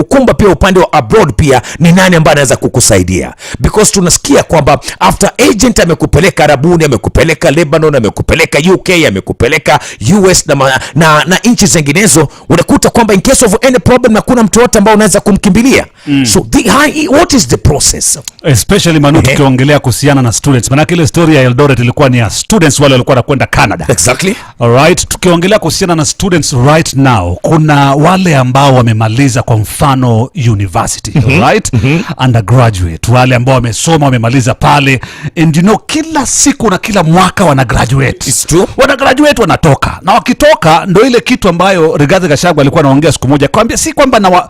ukumba pia upande wa abroad pia ni nani ambaye anaweza kukusaidia, because tunasikia kwamba after agent amekupeleka Arabuni, amekupeleka Lebanon, amekupeleka UK, amekupeleka US na nchi zinginezo, unakuta kwamba in case of any problem hakuna mtu wote ambao unaweza kumkimbilia. So what is the process, especially Manu tukiongelea kuhusiana na students, maana ile story ya Eldoret ilikuwa ni ya students wale walikuwa wanakwenda Canada. Exactly. Alright, tukiongelea kuhusiana na students right now, kuna wale ambao wamemaliza kwa mfano university, right? Undergraduate, wale ambao wamesoma wamemaliza pale, and you know kila siku na kila mwaka wana graduate. It's true. Wana graduate wanatoka. Na wakitoka ndio ile kitu ambayo Rigathi Gachagua alikuwa anaongea siku moja, akamwambia si kwamba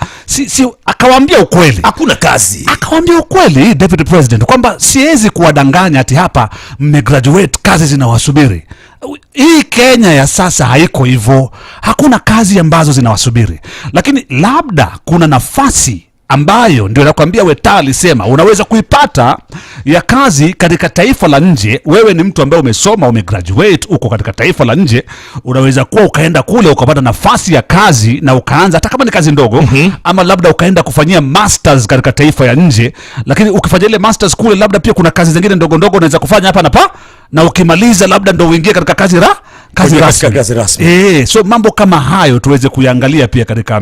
akawaambia ukweli. Hakuna kazi. Akawaambia ukweli Deputy President kwamba siwezi kuwadanganya ati hapa mmegraduate kazi zinawasubiri. Hii Kenya ya sasa haiko hivyo. Hakuna kazi ambazo zinawasubiri. Lakini labda kuna nafasi ambayo ndio nakwambia Weta alisema unaweza kuipata ya kazi katika taifa la nje. Wewe ni mtu ambaye umesoma, umegraduate, uko katika taifa la nje, unaweza kuwa ukaenda kule ukapata nafasi ya kazi na ukaanza hata kama ni kazi ndogo, ama labda ukaenda kufanyia masters katika taifa ya nje, lakini ukifanya ile masters kule labda pia kuna kazi zingine ndogo ndogo unaweza kufanya hapa na ukimaliza labda ndo uingie katika kazi rasmi. So mambo kama hayo tuweze kuangalia pia katika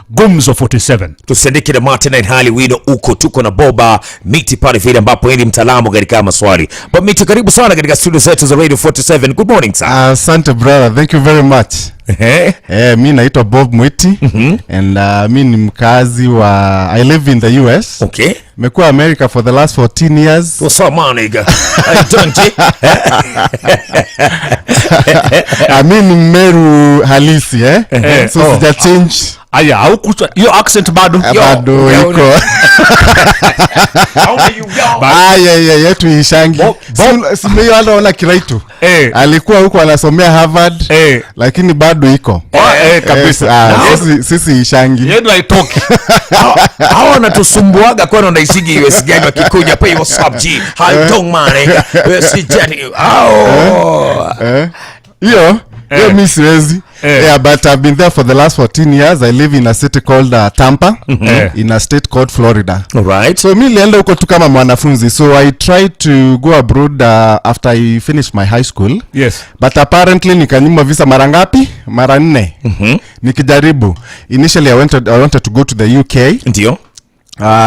Gumzo 47. Tusendike na Martin and Hali Wino uko, tuko na Bob Mwiti pale vile ambapo yeye ni mtaalamu katika maswali. Bob Mwiti, karibu sana katika studio zetu za Radio 47. Good morning sir. Asante brother, thank you very much. Mi naitwa Bob Mwiti and mi ni mkazi wa I live in the US. Okay. Mekuwa America for the last 14 years. What's up man nigga? Mi ni Meru halisi so sija change. Aya, au hiyo accent bado iko. Yetu ishangi. Simeyo anaona Kiraitu. Alikuwa huko anasomea Harvard. Lakini bado iko. Kabisa. Sisi ishangi. Yeye haitoki. Hao wanatusumbuaga kwa wanaishigi US gani wakikuja hapa hiyo subji. How man. Si jani. Hiyo mimi siwezi. But I've been there for the last 14 years. I live in a city called Tampa, in a state called Florida. All right. So mimi nilienda huko tu kama mwanafunzi. So I tried to go abroad after I finished my high school. Yes. But apparently nikanyimwa visa mara ngapi? Mara 4. Nikijaribu. Initially I wanted to go to the UK. Ndio.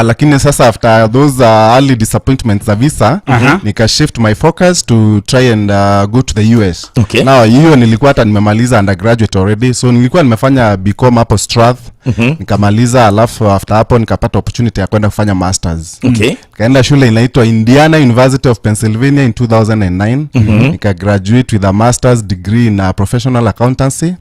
Lakini sasa after those early disappointments za visa, nika shift my focus to try and go to the US. Okay. Now hiyo nilikuwa hata nimemaliza undergraduate already, so nilikuwa nimefanya BCom hapo Strath. Nikamaliza, alafu after hapo nikapata opportunity ya kwenda kufanya masters. Okay. Kaenda shule inaitwa Indiana University of Pennsylvania in 2009. Nika graduate with a master's degree in professional accountancy.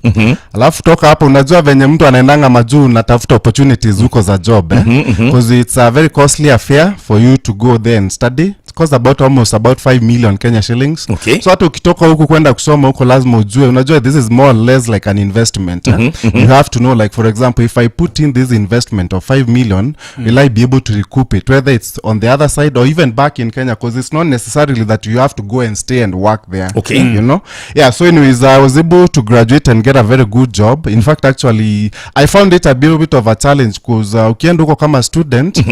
Alafu toka hapo unajua venye mtu anaendanga majuu natafuta opportunities huko za job because it's a very costly affair for you to go there and study. It costs almost about 5 million Kenya shillings. Okay. So hata ukitoka huko kwenda kusoma huko lazima ujue, unajua this is more or less like an investment. You have to know, like for example, if I put in this investment of 5 million, will I be able to recoup it, whether it's on the other side or even back in Kenya, because it's not necessarily that you have to go and stay and work there. Okay. You know? Yeah, so anyways, I was able to graduate and get a very good job. In fact, actually, I found it a little bit of a challenge because ukienda huko kama student,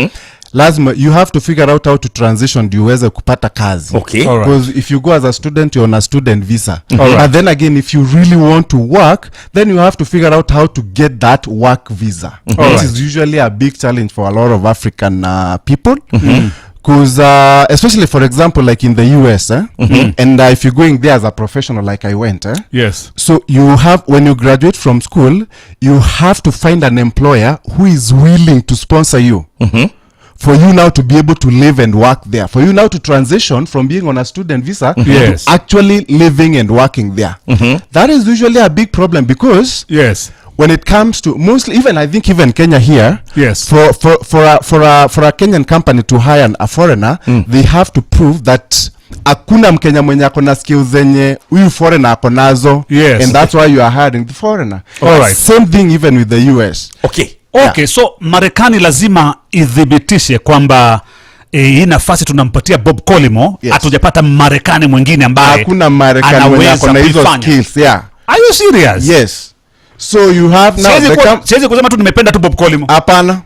lazima you have to figure out how to transition ndio uweze kupata kazi. Okay. Because if you go as a student, you're on a student visa. But then again, if you really want to work, then you have to figure out how to get that work visa. Which is usually a big challenge for a lot of African people. Because especially for example like in the US and if you're going there as a professional like I went yes, so you have, when you graduate from school, you have to find an employer who is willing to sponsor you for you now to be able to live and work there, for you now to transition from being on a student visa to actually living and working there. That is usually a big problem because when it comes to mostly, even I think even Kenya here, for a Kenyan company to hire a foreigner, they have to prove that hakuna Mkenya mwenye akona skills zenye huyu foreigner akonazo, and that's why you are hiring the foreigner. Same thing even with the US. Okay, so Marekani lazima idhibitishe kwamba hii nafasi tunampatia Bob Colimo, hatujapata Marekani mwingine ambaye hakuna Marekani mwenye akona hizo skills. Are you serious? Yes. So you have now siwezi kusema tu nimependa tu Bob Colimo. Hapana.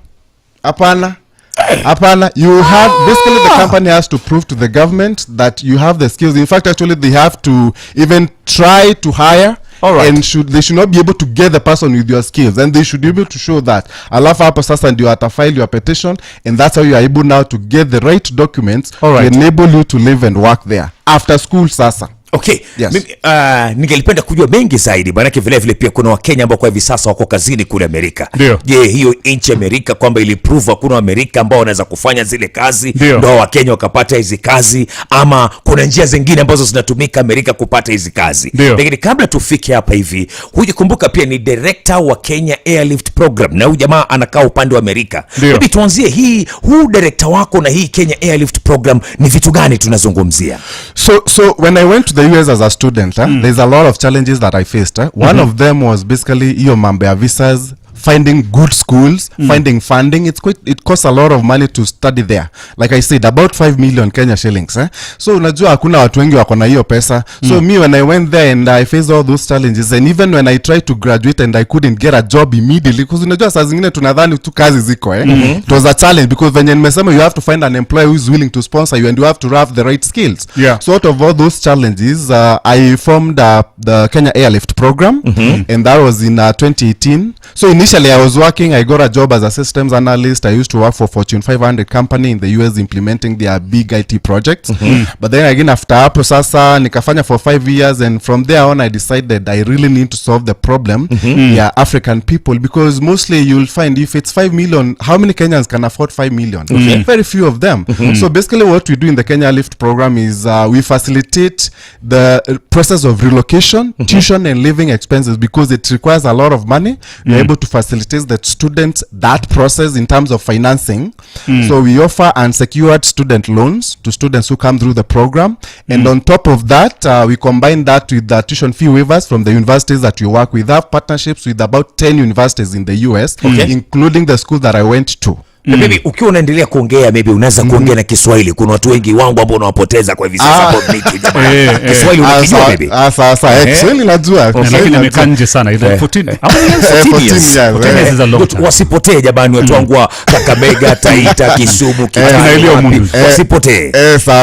You have basically the company has to prove to the government that you have the skills. In fact, actually they have to even try to hire. All right. And they should not be able to get the person with your skills, and they should be able to show that. Alafu hapo sasa ndio file your petition, and that's how you are able now to get the right documents to enable you to live and work there after school sasa. Okay. Yes. Mimi ningelipenda kujua mengi zaidi, maanake vile vile pia kuna Wakenya ambao kwa hivi sasa wako kazini kule Amerika. Je, hiyo nchi Amerika kwamba iliprove kuna Amerika ambao wanaweza kufanya zile kazi ndio Wakenya wakapata hizi kazi, ama kuna njia zingine ambazo zinatumika Amerika kupata hizi kazi? Lakini kabla tufike hapa hivi, hujikumbuka pia ni director wa Kenya Airlift Program na huyu jamaa anakaa upande wa Amerika. Hebu tuanzie huu director wako na hii Kenya Airlift Program ni vitu gani tunazungumzia? So when I went to the US as a student, there's a lot of challenges that I faced. One of them was basically hiyo mambo ya visas, finding good schools, finding funding. It costs a lot of money to study there. Like I said, about 5 million Kenya shillings. So unajua hakuna watu wengi wako na hiyo pesa. So me, when I went there and I faced all those challenges, and even when I tried to graduate and I couldn't get a job immediately, because unajua saa zingine tunadhani tu kazi ziko it was a challenge, because venye nimesema you have to find an employer who is willing to sponsor you, and you have to have the right skills. So out of all those challenges, I formed the Kenya Airlift Program, and that was in 2018. So initially I was working, I got a job as a systems analyst. I used to work for Fortune 500 company in the US implementing their big IT projects. But then again, after hapo sasa nikafanya for 5 years, and from there on I decided I really need to solve the problem African people, because mostly you'll find if it's 5 million, how many Kenyans can afford 5 million? Very few of them. So basically what we do in the Kenya Lift Program is we facilitate the process of relocation, tuition and living expenses, because it requires a lot of money. We're able to facilitate the students that process in terms of financing. So we offer unsecured student loans to students who come through the program, and on top of that we combine that with the tuition fee waivers from the universities that we work with. We have partnerships with about 10 universities in the US, including the school that I went to. Maybe ukiwa unaendelea kuongea, maybe unaweza kuongea na Kiswahili. Kuna watu wengi wangu ambao unawapoteza kwa hivi sasa Bob Mwiti. Kiswahili unakijua maybe? Sasa Kiswahili najua. Lakini nimekaa nje sana ile 14 is a long time. Wasipotee jamani, watu wangu wa Kakamega, Taita, Kisumu, wasipotee.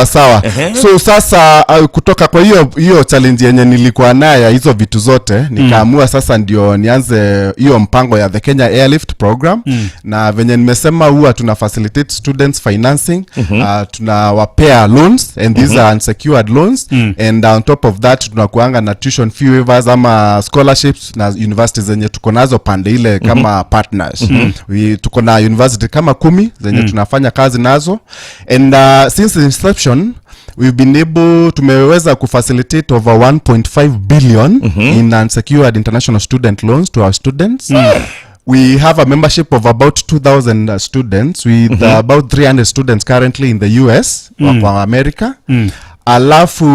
Sawa. So sasa kutoka kwa hiyo challenge yenye nilikuwa nayo hizo vitu zote, nikaamua sasa ndio nianze hiyo mpango ya the Kenya Airlift Program, na venye nimesema huwa tuna facilitate students financing, tunawapea loans, and these are unsecured loans, and on top of that tunakuanga na tuition fee waivers ama scholarships na universities zenye tuko nazo pande ile kama partners. Tuko na university kama 10 zenye tunafanya kazi nazo, and since the inception tumeweza kufacilitate over 1.5 billion in unsecured international student loans to our students. We have a membership of about 2,000 students with about 300 students currently in the US wa America. Alafu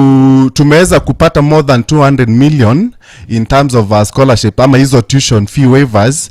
tumeweza kupata more than 200 million in terms of scholarship ama hizo tuition fee waivers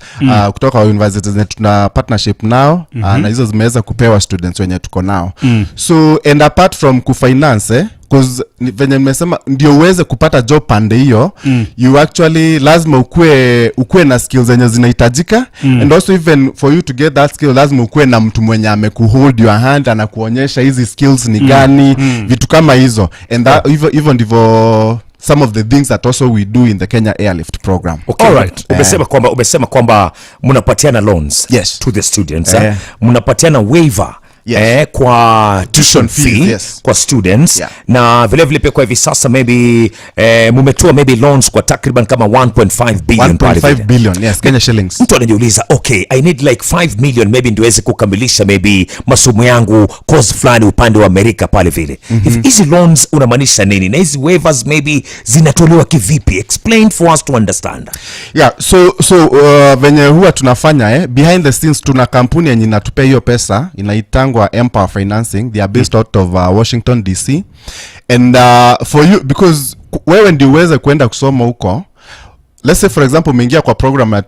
kutoka universities na tuna partnership now, na hizo zimeweza kupewa students wenye tuko nao. So and apart from kufinance because venye nimesema ndio uweze kupata job pande hiyo, you actually lazima ukue na skills zenye zinahitajika, and also even for you to get that skill lazima ukue na mtu mwenye amekuhold your hand na kuonyesha hizi skills ni gani, vitu kama hizo, and that even ndivyo some of the things that also we do in the Kenya Airlift Program. Okay. All right. Umesema kwamba mnapatiana loans to the students, mnapatiana waiver kwa tuition fee kwa students, na vile vile pia kwa hivi sasa maybe mumetoa maybe loans kwa takriban kama 1.5 billion 1.5 billion, yes, Kenya shillings. Mtu anajiuliza, okay, I need like 5 million maybe ndio niweze kukamilisha maybe masomo yangu course fulani upande wa Amerika pale vile. Hizi loans unamaanisha nini, na hizi waivers maybe zinatolewa kivipi? Explain for us to understand. So venye huwa tunafanya behind the scenes tuna kampuni yenye inatupea hiyo pesa, inaitangwa Empower Financing. They are based out of Washington DC, and for you, because wewe ndio uweze kwenda kusoma huko, let's say for example umeingia kwa program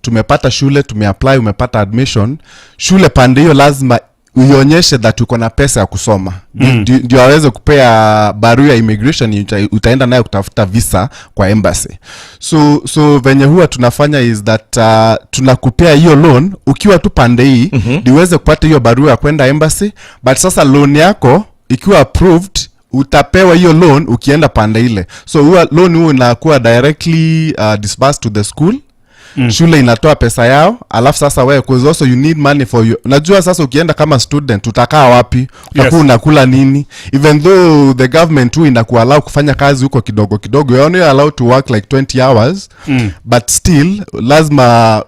tumepata shule, tumeapply, umepata admission, shule pande hiyo lazima uionyeshe that uko na pesa ya kusoma. Ndio aweze kupea barua ya immigration, utaenda naye kutafuta visa kwa embassy. So venye huwa tunafanya is that tunakupea hiyo loan ukiwa tu pande hii, uweze kupata hiyo barua ya kwenda embassy, but sasa loan yako ikiwa approved utapewa hiyo loan ukienda pande ile. So huwa loan huwa inakuwa directly disbursed to the school. Shule inatoa pesa yao, alafu sasa wewe, because also you need money for you. Najua sasa ukienda kama student utakaa wapi, utakuwa unakula nini, even though the government tu inakuallow kufanya kazi huko kidogo kidogo, you only allowed to work like 20 hours, but still lazima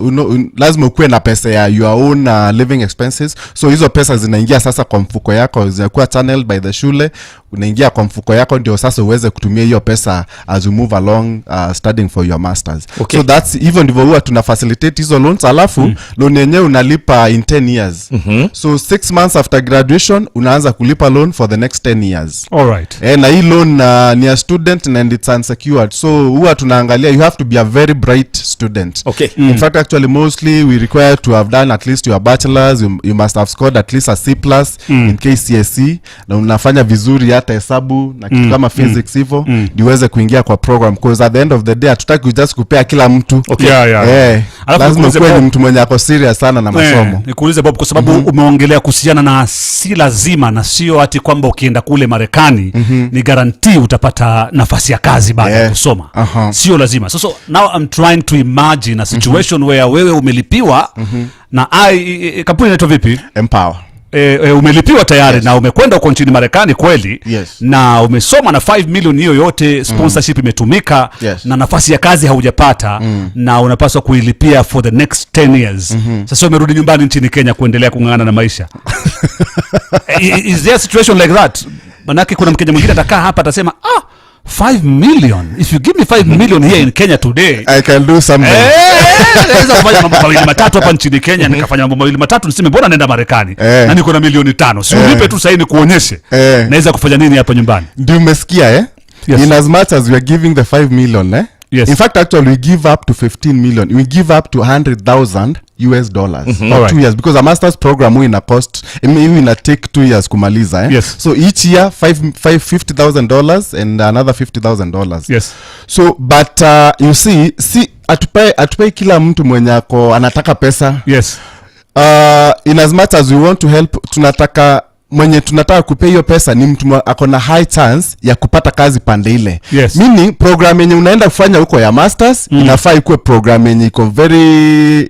lazima ukue na pesa ya your own living expenses. So hizo pesa zinaingia sasa kwa mfuko yako, zinakuwa channeled by the shule, unaingia kwa mfuko yako, ndio sasa uweze kutumia hiyo pesa as you move along studying for your masters. So that's even ndivyo tuna facilitate hizo loans. Alafu loan yenyewe unalipa in 10 years. So 6 months after graduation unaanza kulipa loan for the next 10 years. Alright. Na hii loan ni a student and it's unsecured. So huwa tunaangalia you have to be a very bright student. In fact actually mostly we require to have done at least your bachelor's, you must have scored at least a C+ in KCSE, na unafanya vizuri hata hesabu na kitu kama physics hivyo niweze kuingia kwa program, because at the end of the day hatutaki just kupea kila mtu. Lazima kuwe mtu mwenye ako serious sana na masomo. Nikuulize Bob, kwa sababu umeongelea kuhusiana na si lazima na sio ati kwamba ukienda kule Marekani ni guarantee utapata nafasi ya kazi baada ya kusoma. Sio lazima. So now I'm trying to imagine a situation where wewe umelipiwa na kampuni inaitwa vipi? Empower. Umelipiwa tayari na umekwenda huko nchini Marekani kweli, na umesoma na 5 million hiyo yote, sponsorship imetumika, na nafasi ya kazi haujapata, na unapaswa kuilipia for the next 10 years. Sasa umerudi nyumbani nchini Kenya kuendelea kung'ang'ana na maisha. Is there a situation like that? Manake kuna Mkenya mwingine atakaa hapa atasema 5 million, if you give me 5 million here in Kenya today, I can do something. Naweza kufanya mambo mawili matatu hapa nchini Kenya, nikafanya mambo mawili matatu, niseme mbona naenda Marekani na niko na milioni 5, si unipe tu sasa nikuonyeshe naweza kufanya nini hapa nyumbani. Ndio umesikia in as much as we are giving the 5 million in fact actually we give up to 15 million, we give up to $100,000 for 2 years, because a master's program we ina cost ina take 2 years kumaliza so each year $50,000 and another $50,000. So but you see atupai kila mtu mwenye ako anataka pesa. In as much as we want to help, mwenye tunataka kupea hiyo pesa ni mtu akona high chance ya kupata kazi pande ile. Meaning program yenye unaenda kufanya huko ya masters inafaa ikuwe program yenye iko very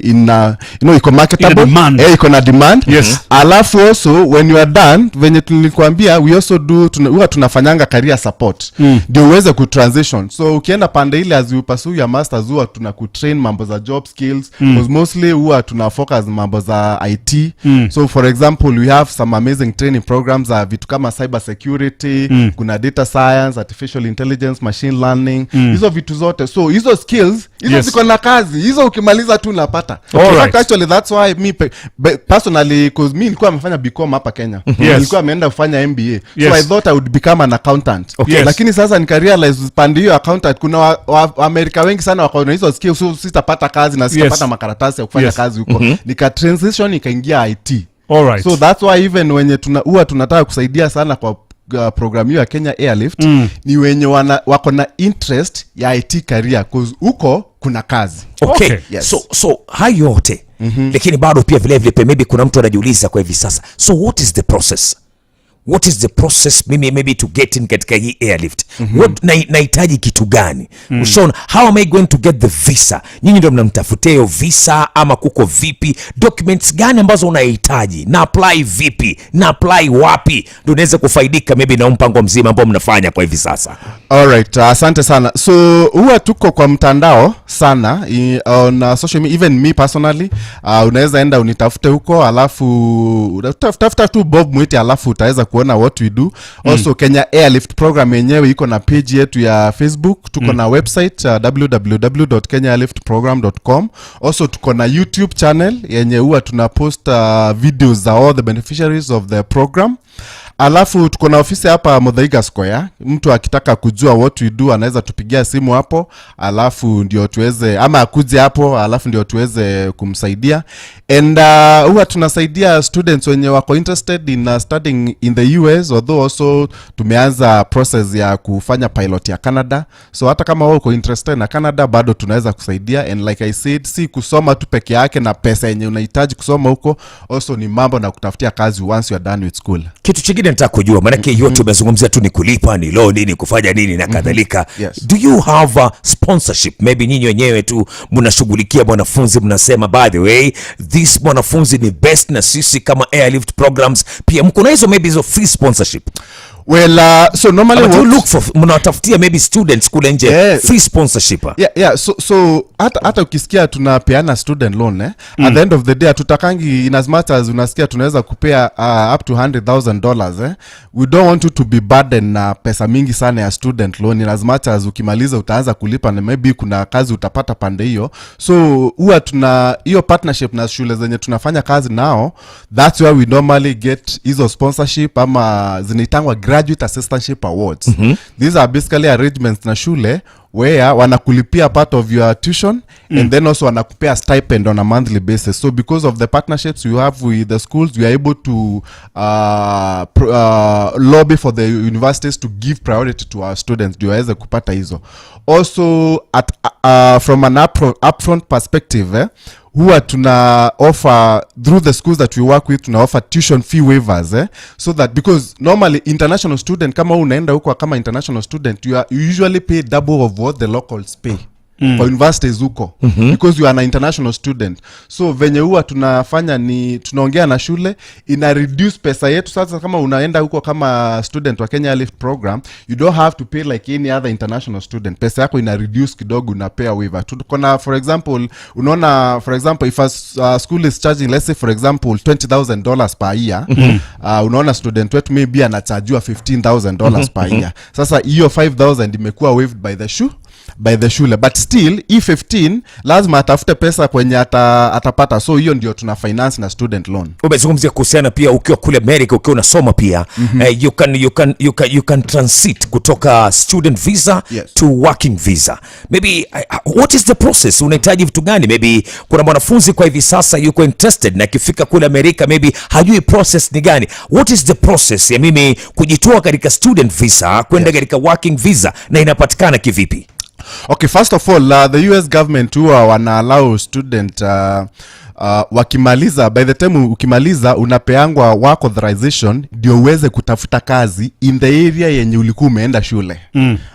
iko marketable, iko na demand. Alafu also when you are done, venye tulikuambia, we also do huwa tunafanyanga career support ndio uweze ku transition. So ukienda pande ile as you pursue your masters, huwa tunakutrain mambo za job skills, because mostly huwa tuna focus mambo za IT. So for example we have some amazing training programs za vitu kama cyber security, kuna data science, artificial intelligence, machine learning, hizo vitu zote. So hizo skills hizo ziko na kazi, hizo ukimaliza tu unapata. Actually that's why me personally, because me nilikuwa nimefanya BCom hapa Kenya, nilikuwa nimeenda kufanya MBA, so I thought I would become an accountant. Lakini sasa nika realize pande hiyo accountant kuna Amerika wengi sana wako na hizo skills, so sitapata kazi na sitapata makaratasi ya kufanya kazi huko. Nika transition nikaingia IT. So that's why even wenye huwa tunataka kusaidia sana kwa program hiyo ya Kenya Airlift ni wenye wako na interest ya IT career, cause huko kuna kazi. So hayo yote lakini bado pia vile vile maybe kuna mtu anajiuliza kwa hivi sasa, so what is the process? What is the process maybe to get in katika hii airlift? What nahitaji kitu gani? Ushaona, how am I going to get the visa? Nyinyi ndio mnamtafutia hiyo visa ama kuko vipi? Documents gani ambazo unahitaji? Na apply vipi? Na apply wapi? Ndio unaweza kufaidika maybe na mpango mzima ambao mnafanya kwa hivi sasa. Alright, asante sana. So huwa tuko kwa mtandao sana on social media, even me personally, unaweza enda unitafute huko, alafu tafuta tu Bob Mwiti, alafu utaweza kuona what we do. Also Kenya Airlift program yenyewe iko na page yetu ya Facebook, tuko na website www.kenyaairliftprogram.com. Also tuko na YouTube channel yenye huwa tunapost videos za all the beneficiaries of the program. Alafu tuko na ofisi hapa Muthaiga Square. Mtu akitaka kujua what we do anaweza tupigia simu hapo, alafu ndio tuweze, ama akuje hapo alafu ndio tuweze kumsaidia. And huwa tunasaidia students wenye wako interested in studying in the US, although also tumeanza process ya kufanya pilot ya Canada. So hata kama wewe uko interested na Canada bado tunaweza kusaidia. And like I said, si kusoma tu peke yake na pesa yenye unahitaji kusoma huko, also ni mambo na kutafutia kazi once you are done with school. Kitu kingine nataka kujua, maana yote umezungumzia tu ni kulipa, ni loan, ni kufanya nini na kadhalika. Yes. Do you have a sponsorship? Maybe nyinyi wenyewe tu mnashughulikia mwanafunzi, mnasema by the way this mwanafunzi ni best, na sisi kama Airlift programs pia mko na hizo maybe hizo free sponsorship? Well, so normally what you look for, mnawatafutia maybe students kule nje free sponsorship. So hata ukisikia tunapeana student loan at the end of the day tutakangi, in as much as unasikia tunaweza kupea up to $100,000 we don't want you to be burdened na pesa mingi sana ya student loan, in as much as ukimaliza utaanza kulipa na maybe kuna kazi utapata pande hiyo. So huwa tuna hiyo partnership na shule zenye tunafanya kazi nao, that's where we normally get hizo sponsorship ama zinaitangwa graduate assistantship awards. These are basically arrangements na shule where wanakulipia part of your tuition and then also wanakupea stipend on a monthly basis. So because of the partnerships we have with the schools, we are able to lobby for the universities to give priority to our students ndio waweze kupata hizo. Also at from an upfront perspective, huwa tuna offer through the schools that we work with, tuna offer tuition fee waivers so that, because normally international student, kama unaenda huko kama international student, you usually pay double of what the locals pay for universities huko because you are an international student. So venye huwa tunafanya ni tunaongea na shule, ina reduce pesa yetu. Sasa kama unaenda huko kama student wa Kenya Lift program, you don't have to pay like any other international student. Pesa yako ina reduce kidogo, unapea waiver. Tukona for example, unaona for example if a school is charging, let's say for example $20,000 per year, unaona student wetu maybe anachargewa $15,000 per year. Sasa hiyo $5,000 imekuwa waived by the shule, but still E15 lazima atafute pesa kwenye atapata. So hiyo ndio tuna finance na student loan. Umezungumzia kuhusiana pia ukiwa kule America, ukiwa unasoma pia you can transit kutoka student visa to working visa. Maybe what is the process? Unahitaji vitu gani? Maybe kuna mwanafunzi kwa hivi sasa yuko interested na akifika kule America maybe hajui process ni gani. What is the process ya mimi kujitoa katika student visa kwenda katika working visa, na inapatikana kivipi? Okay, first of all, the US government huwa wana allow student wakimaliza, by the time ukimaliza unapeangwa work authorization ndio uweze kutafuta kazi in the area yenye ulikuwa umeenda shule.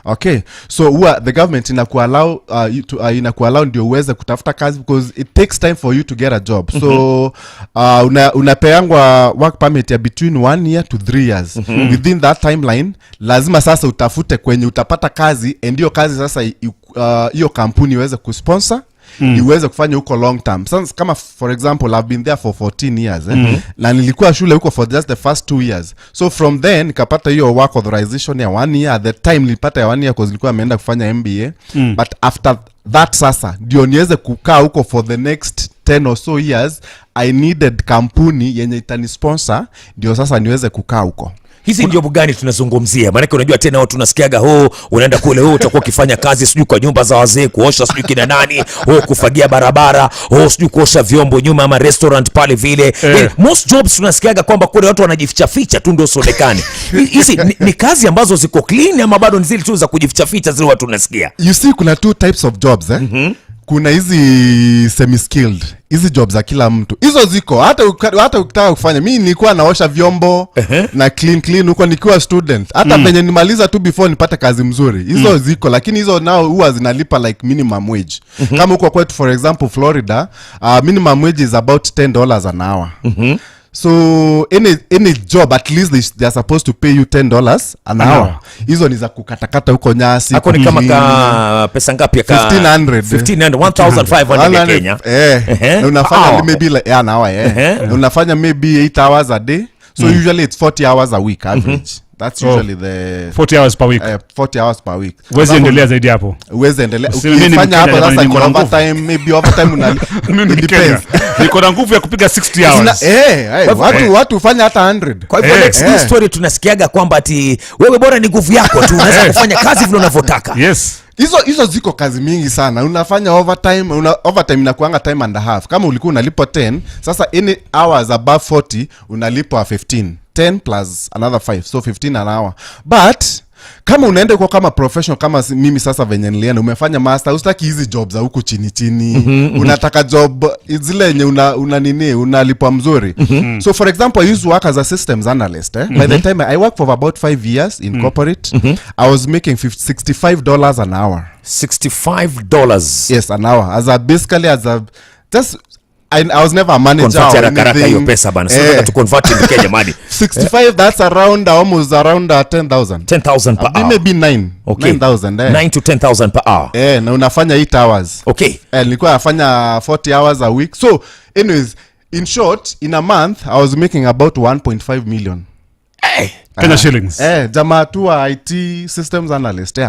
Okay, so huwa the government inakuallow ndio uweze kutafuta kazi because it takes time for you to get a job. So unapeangwa work permit ya between 1 year to 3 years. Within that timeline lazima sasa utafute kwenye utapata kazi, and hiyo kazi sasa hiyo kampuni iweze kusponsor iweze kufanya huko long term. Sasa kama for example I've been there for 14 years na nilikuwa shule huko for just the first 2 years. So from then nikapata hiyo work authorization ya 1 year. At the time nilipata ya 1 year because nilikuwa nimeenda kufanya MBA. But after that sasa ndio niweze kukaa huko for the next 10 or so years. I needed kampuni yenye itani sponsor ndio sasa niweze kukaa huko. Hizi ndio gani tunazungumzia? Maana unajua tena watu tunasikiaga unaenda kule utakuwa ukifanya kazi sijui kwa nyumba za wazee, kuosha sijui kina nani, kufagia barabara, sijui kuosha vyombo nyuma ama restaurant pale vile. Most jobs tunasikiaga kwamba kule watu wanajificha ficha tu ndio sonekane. Hizi ni kazi ambazo ziko clean ama bado ni zile tu za kujificha ficha zile watu tunasikia? You see kuna two types of jobs kuna hizi semi skilled, hizi jobs za kila mtu. Hizo ziko hata ukitaka kufanya. Mimi nilikuwa naosha vyombo na clean huko nikiwa student. Hata penye nimaliza tu before nipate kazi mzuri. Hizo ziko, lakini hizo nao huwa zinalipa like minimum wage. Kama huko kwetu for example Florida, minimum wage is about $10 an hour. So any job at least they are supposed to pay you $10 an hour. Hizo ni za kukatakata huko nyasi. Hako ni kama pesa ngapi ya 1500 Kenya. Na unafanya maybe like an hour. Na unafanya maybe 8 hours a day. So usually it's 40 hours a week average. That's usually the 40 hours per week. 40 hours per week. Uwezi endelea zaidi hapo. Uwezi endelea. Ukifanya hapo sasa ni overtime, maybe overtime it depends. Niko na nguvu ya kupiga 60 hours. Watu ufanya hata 100. Kwa hivyo next story tunasikiaga kwamba ati wewe bora ni nguvu yako tu unaweza kufanya kazi vile unavyotaka. Yes. Hizo ziko kazi mingi sana. Unafanya overtime, overtime inakuanga time and a half. Kama ulikuwa unalipwa 10, sasa any hours above 40 unalipwa 15. 10 plus another 5, so 15 an hour. But kama unaenda kwa kama professional kama mimi sasa venye nilienda umefanya master, usitaki hizi jobs za huku chini unataka job zile yenye unalipwa mzuri. So for example, I used to work as a systems analyst. By the time I worked for about 5 years in corporate, I was making $65 an hour. $65? Yes, an hour. I was never a manager or anything. Hiyo pesa bana. Sasa tu convert in Kenya money. 65, that's almost around 10,000. 10,000 per hour. Maybe 9. Okay. 9,000. 9 to 10,000 per hour. Na unafanya 8 hours. Okay. Nilikuwa nafanya 40 hours a week. So anyways, in short, in a month I was making about 1.5 million. Kenya shillings. Jamaa tu wa IT systems analyst.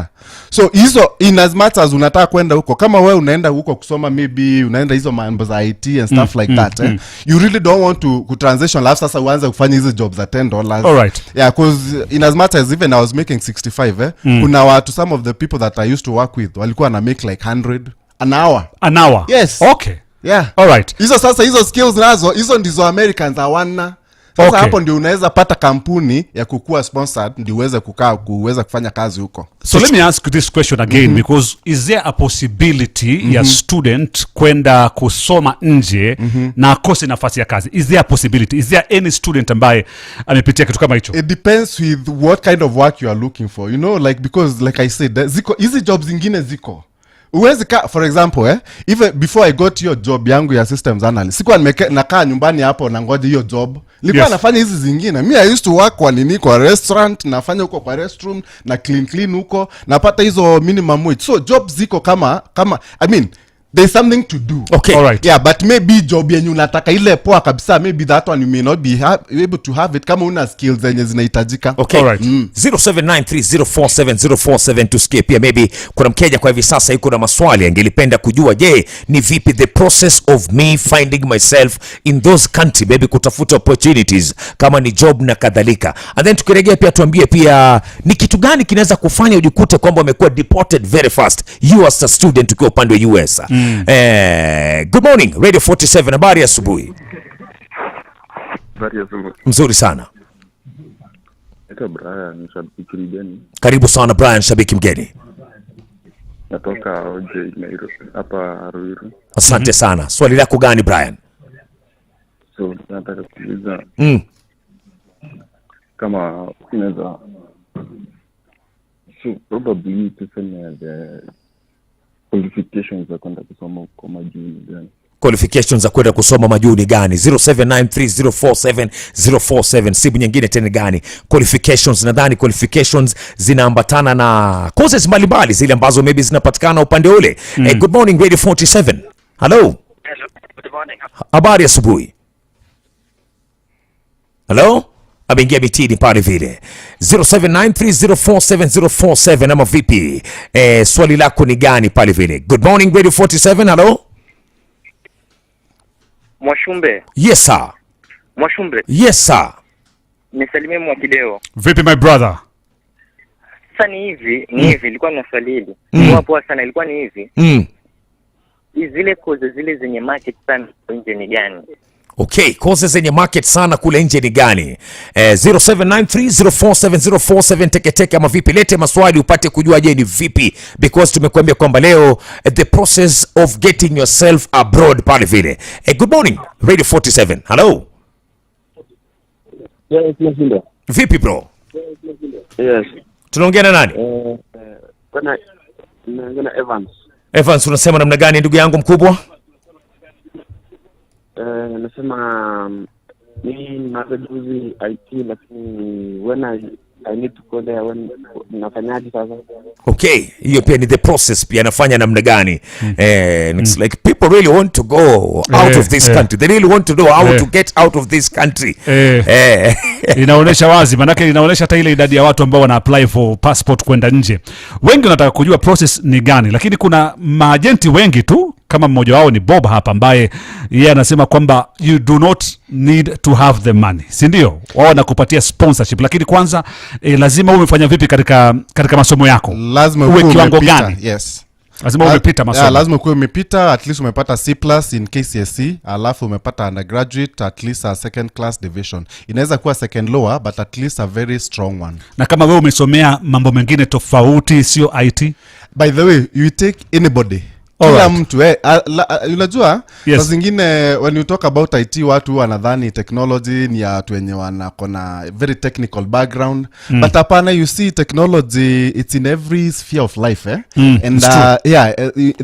So hizo in as much as unataka kwenda huko, kama wewe unaenda huko kusoma, maybe unaenda hizo mambo za IT and stuff like that, you really don't want to transition life sasa uanze kufanya hizo jobs za $10. All right. Yeah, because in as much as even I was making 65, kuna watu, some of the people that I used to work with walikuwa na make like 100 an hour. An hour? Yes. Okay. Yeah. All right. Hizo skills nazo, hizo ndizo Americans hawana. Sasa hapo ndio unaweza pata kampuni ya kukua sponsored ndio uweze kuweza kufanya kazi huko. So let me ask you this question again, because is there a possibility ya student kwenda kusoma nje na akose nafasi ya kazi? Is there a possibility? Is there any student ambaye amepitia kitu kama hicho? It depends with what kind of work you are looking for. You know, like, because like I said, hizi jobs zingine ziko. Uwezi for example, even before I got your job yangu ya systems analyst, sikuwa nakaa nyumbani hapo na ngoja hiyo job. Nilikuwa nafanya hizi zingine. I used to work kwa restaurant, nafanya huko kwa restroom na clean huko, napata hizo minimum wage. So jobs ziko kama I mean, there's something to do. Okay. All right. Yeah, but maybe job yenye unataka ile poa kabisa, maybe that one you may not be able to have it kama una skills zenye zinahitajika. Okay. All right. 0793047047 tusikie pia maybe kuna mkeja kwa hivi sasa yuko na maswali angelipenda kujua, je, ni vipi the process of me finding myself in those country, maybe kutafuta opportunities kama ni job na kadhalika. And then tukirejea pia tuambie pia ni kitu gani kinaweza kufanya ujikute kwamba umekuwa deported very fast you as a student ukiwa upande wa US. Good morning Radio 47, habari ya asubuhi. Mzuri sana. Brian, shabiki mgeni. Karibu sana Brian, shabiki mgeni. Natoka OJ Nairobi hapa Ruiru. Asante sana. Swali lako gani Brian? So nataka kuuliza kama unaweza probably tuseme the qualifications za kwenda kusoma kwa majuu gani? Qualifications za kwenda kusoma majuu ni gani? 0793047047. Simu nyingine tena gani? Qualifications, nadhani qualifications zinaambatana na courses mbalimbali zile ambazo maybe zinapatikana upande ule. Good morning Radio 47. Hello. Hello. Good morning. Habari ya asubuhi. Hello? Ameingia mitini pale vile 0793047047 ama vipi? Swali lako ni gani pale vile? Good morning Radio 47. Hello? Mwashumbe. Yes sir. Mwashumbe. Yes sir. Nisalimie Mwakideo. Vipi my brother? Sasa ni hivi, ilikuwa na swali hili. Poa sana, ilikuwa ni hivi. Zile courses zile zenye market sana nje ni gani? Okay, courses zenye market sana kule nje ni gani? 0793047047 teke ama vipi? Lete maswali upate kujua je ni vipi, because tumekuambia kwamba leo the process of getting yourself abroad pale vile. Good morning Radio 47. Hello. Yes, Mwashumbe. Vipi bro? Yes. Tunaongea na nani? Kuna Evans. Evans, unasema namna gani ndugu yangu mkubwa? Nasema mimi najuzi IT, lakini when I need to go there, when nafanyaje sasa? Okay, hiyo pia ni the process pia anafanya namna gani. It's like people really want to go out of this country. They really want to know how to get out of this country. Inaonesha wazi, manake inaonesha hata ile idadi ya watu ambao wana apply for passport kwenda nje. Wengi wanataka kujua process ni gani, lakini kuna maajenti wengi tu, kama mmoja wao ni Bob hapa, ambaye yeye anasema kwamba you do not need to have the money, si ndio? Wao wanakupatia sponsorship, lakini kwanza lazima umefanya vipi katika masomo yako? Lazima uwe kiwango gani? Yes. Lazima umepita masomo. Lazima uwe umepita, at least umepata C+ in KCSE, alafu umepata undergraduate at least a second class division. Inaweza kuwa second lower, but at least a very strong one. Na kama wewe umesomea mambo mengine tofauti, sio IT? By the way, you take anybody. Kila mtu unajua saa zingine when you talk about IT watu wanadhani technology ni ya watu wenye wanakona very technical background, but hapana, you see technology, it's in every sphere of life and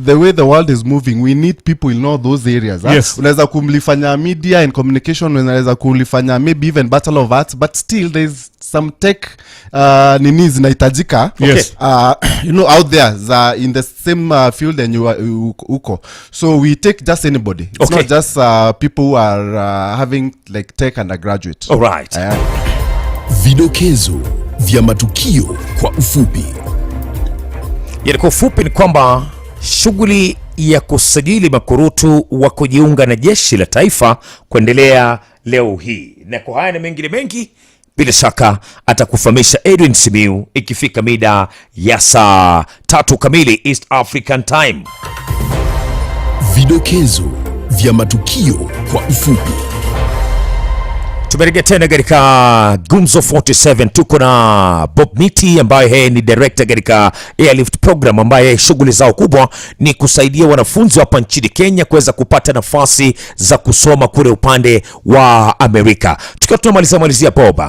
the way the world is moving, we need people in all those areas. Unaweza kumlifanya media and communication, unaweza kulifanya maybe even Bachelor of Arts, but still there's some tech nini zinahitajika out there in the same field and you are uko. So we take just anybody. It's not just people who are having like tech undergraduate. All right. Vidokezo vya matukio kwa ufupi. Kwa ufupi ni kwamba shughuli ya kusajili makurutu wa kujiunga na jeshi la taifa kuendelea leo hii. Na kwa haya na mengine mengi, bila shaka atakufahamisha Edwin Simiu ikifika mida ya saa 3 kamili East African Time. Vidokezo vya matukio kwa ufupi. Tumerejea tena katika Gumzo 47. Tuko na Bob Mwiti ambaye ni director katika Airlift program, ambaye shughuli zao kubwa ni kusaidia wanafunzi hapa nchini Kenya kuweza kupata nafasi za kusoma kule upande wa Amerika. Tukiwa tunamalizia Bob,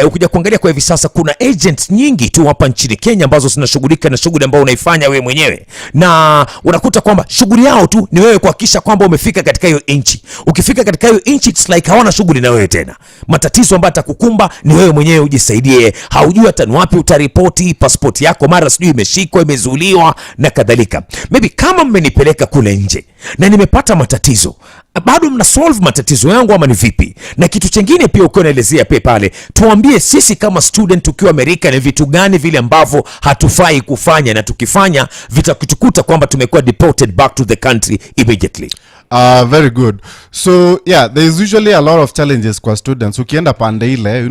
ukija kuangalia kwa hivi sasa kuna agents nyingi tu hapa nchini Kenya ambazo zinashughulika na shughuli ambayo unaifanya wewe mwenyewe, na unakuta kwamba shughuli yao tu ni wewe kuhakikisha kwamba umefika katika hiyo inchi. Ukifika katika hiyo inchi, it's like hawana shughuli na wewe tena. Matatizo ambayo atakukumba ni wewe mwenyewe ujisaidie. Haujui hata ni wapi utaripoti, passport yako mara sijui imeshikwa, imezuiliwa na kadhalika. Maybe kama mmenipeleka kule nje na nimepata matatizo, bado mna solve matatizo yangu ama ni vipi? Na kitu kingine pia ukiwa unaelezea pale, tuambie sisi kama student ukiwa Amerika ni vitu gani vile ambavyo hatufai kufanya, na tukifanya vitakutukuta kwamba tumekuwa deported back to the country immediately. Very good. So yeah, there is usually a lot of challenges kwa students. Ukienda pande ile,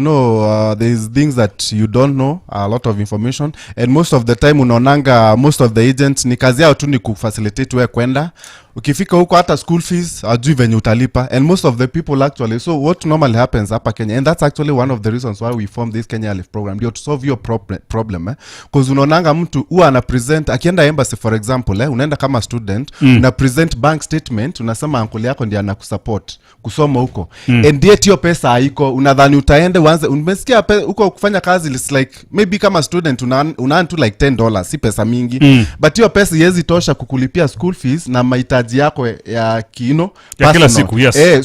there is things that you don't know, a lot of information, and most of the time unaonanga most of the agents ni kazi yao tu ni kufacilitate wewe kwenda. Ukifika huko hata school fees ajui venye utalipa, and most of the people actually, so what normally happens hapa Kenya, and that's actually one of the reasons why we formed this Kenya Life program, ndio to solve your problem because unaonanga mtu huwa ana present akienda embassy for example, unaenda kama student una present bank statement, unasema uncle yako ndiye anakusupport kusoma huko, and yet hiyo pesa haiko. Unadhani utaende uanze, umesikia huko kufanya kazi, it's like maybe kama student una tu like $10, si pesa mingi, but hiyo pesa haiwezi tosha kukulipia school fees na mahitaji yako ya ya kila siku.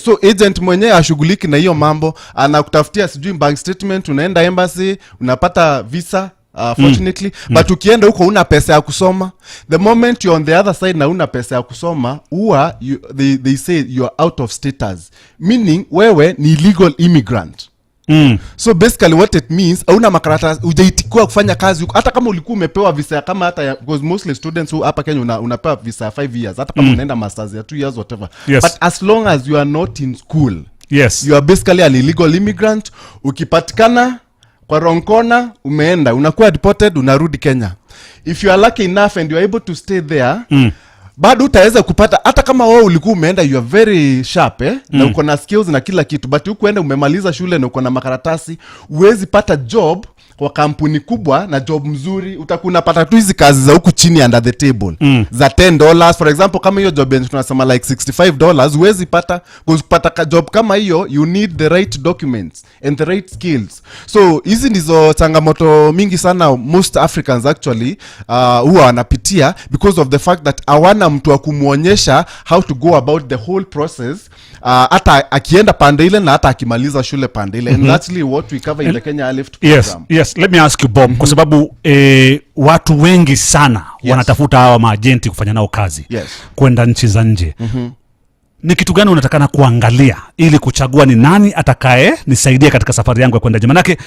So agent mwenyewe ashughuliki na hiyo mambo, anakutafutia sijui bank statement, unaenda embassy unapata visa fortunately, but ukienda huko una pesa ya kusoma. The moment you're on the other side na una pesa ya kusoma, they say you're out of status, meaning wewe ni illegal immigrant. So basically what it means, hauna makaratasi, hujaitikwa kufanya kazi huko, hata kama ulikuwa umepewa visa kama hata because mostly students who hapa Kenya unapewa visa 5 years, hata kama unaenda masters ya 2 years whatever, but as long as you are not in school, you are basically an illegal immigrant. Ukipatikana kwa wrong corner, umeenda unakuwa deported, unarudi Kenya. If you are lucky enough and you are able to stay there, bado utaweza kupata, hata kama wewe ulikuwa umeenda you are very sharp na uko na skills na kila kitu, but huko umemaliza shule na uko na makaratasi, uwezi pata job kwa kampuni kubwa na job mzuri. Utakuna pata tu hizi kazi za huku chini under the table za $10 for example. Kama hiyo job yenye tunasema like $65, uwezi pata. Kupata job kama hiyo you need the right documents and the right skills. So hizi ndizo changamoto mingi sana most Africans actually huwa wanapitia because of the fact that hawana mtu wa kumuonyesha how to go about the whole process, hata akienda pande ile na hata akimaliza shule pande ile. And that's what we cover in the Kenya Lift program. Yes, let me ask you Bob, kwa sababu watu wengi sana wanatafuta hawa maagenti kufanya nao kazi, kwenda nchi za nje. Ni kitu gani unatakana kuangalia ili kuchagua ni nani atakaye nisaidia katika safari yangu ya kwenda nje? Manake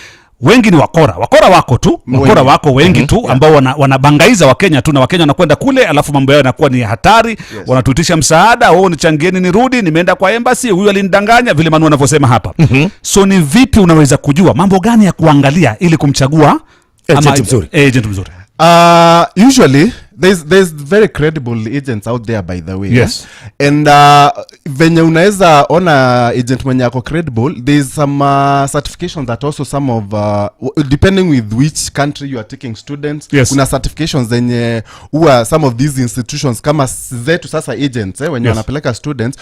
wengi ni wakora wako tu, wako wengi tu ambao wanabangaiza Wakenya tu, na Wakenya wanakwenda kule alafu mambo yao yanakuwa ni hatari. Wanatuitisha msaada, wao nichangieni nirudi, nimeenda kwa embassy, huyu alinidanganya, vile Manu anavyosema hapa. So ni vipi unaweza kujua mambo gani ya kuangalia ili kumchagua agent mzuri? Usually there's very credible agents out there, by the way. Yes. And venye unaweza ona agent mwenye ako credible, there's some certifications that also some of depending with which country you are taking students. Kuna certifications zenye some of these institutions kama zetu sasa agents wenye wanapeleka students,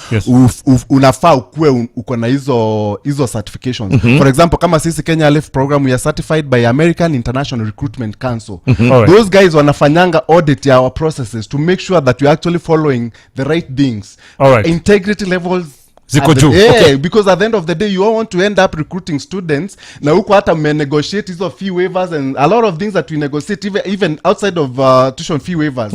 unafaa ukue uko na hizo certifications. For example, kama sisi Kenya Life program, we are certified by American International Recruitment Council. Those guys wanafanyanga audit our processes to make sure that we are actually following the right things. Integrity levels ziko juu. Because at the end of the day you all want to end up recruiting students na huko hata negotiate hizo fee waivers and a lot of things that we negotiate even outside of tuition fee waivers.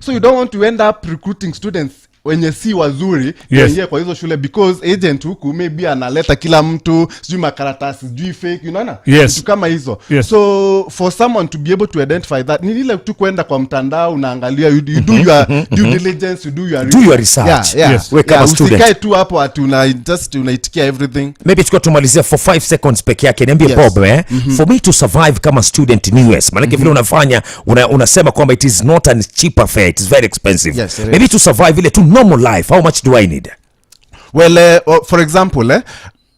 So you don't want to end up recruiting students wenye si wazuri kuingia kwa hizo shule, because agent huku maybe analeta kila mtu sijui makaratasi sijui fake, you know, kitu kama hizo. So for someone to be able to identify that, ni ile tu kwenda kwa mtandao unaangalia, you do your due diligence, you do your research. We kama student usikae tu hapo ati unaitikia everything. Maybe tukao tumalizia for 5 seconds peke yake, niambie Bob, for me to survive kama student in US, maana vile unafanya unasema kwamba it is not a cheap affair, it is very expensive. Maybe to survive ile tu normal life, how much do I need? Well, for example,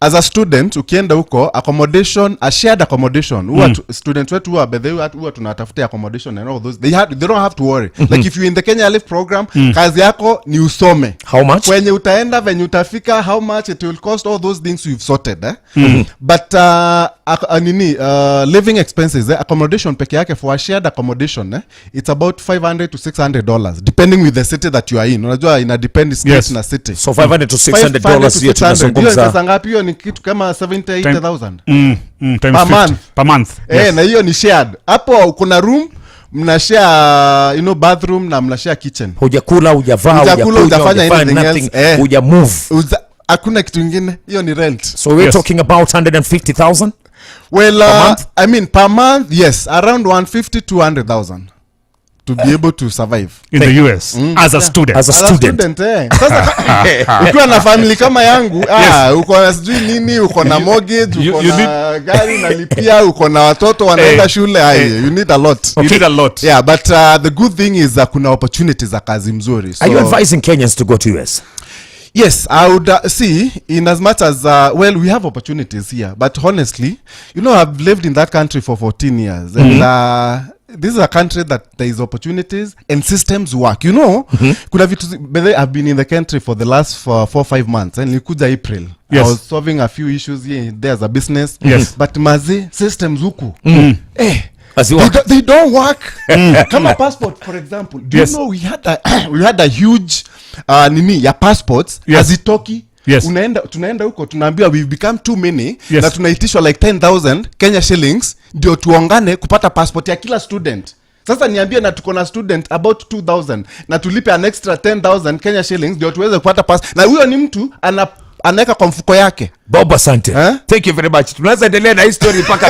as a student ukienda huko, accommodation, a shared accommodation, students wetu huwa tunatafutia accommodation and all those, they don't have to worry. Like if you in the Kenya Life program, kazi yako ni usome. How much? Wenye utaenda, venye utafika, how much it will cost, all those things you've sorted. But living expenses, accommodation peke yake for a shared accommodation, it's about $500 to $600 depending with the city that you are in. Unajua ina depend state na city. So $500 to $600 hiyo tunazungumza. Sasa ngapi hiyo? Ni kitu kama 70,000 80,000 per month. Na hiyo ni shared. Hapo kuna room mna share, bathroom na mna share kitchen. Hujakula, hujavaa, hujafanya anything else, huja move. Hakuna kitu kingine, hiyo ni rent. So we're talking about 150,000? Well, per month? I mean per month, yes, around 150 to 200,000 to be able to survive in the US as a student. Sasa ukiwa na family kama yangu, uko na sijui nini, uko na mortgage, uko na gari nalipia, uko na watoto wanaenda shule, you need a lot. You need a lot. Yeah, but the good thing is kuna opportunities za kazi mzuri. So, are you advising Kenyans to go to US? Yes, I would see, in as much as well, we have opportunities here, but honestly, I've lived in that country for 14 years, and this is a country that there is opportunities and systems work. Kuna vitu, I've been in the country for the last 4-5 months, and nilikuja April. I was solving a few issues here there as a business. But mazi systems huku they don't work. Kama passport, for example, do you know we had a huge ya passports hazitoki. Tunaenda huko tunaambiwa we've become too many, na tunaitishwa like 10,000 Kenya shillings ndio tuongane kupata passport ya kila student. Sasa niambie, na tuko na student about 2,000 na tulipe an extra 10,000 Kenya shillings ndio tuweze kupata pass, na huyo ni mtu anaweka kwa mfuko yake. Bob, asante. Thank you very much. Tunaweza endelea na history mpaka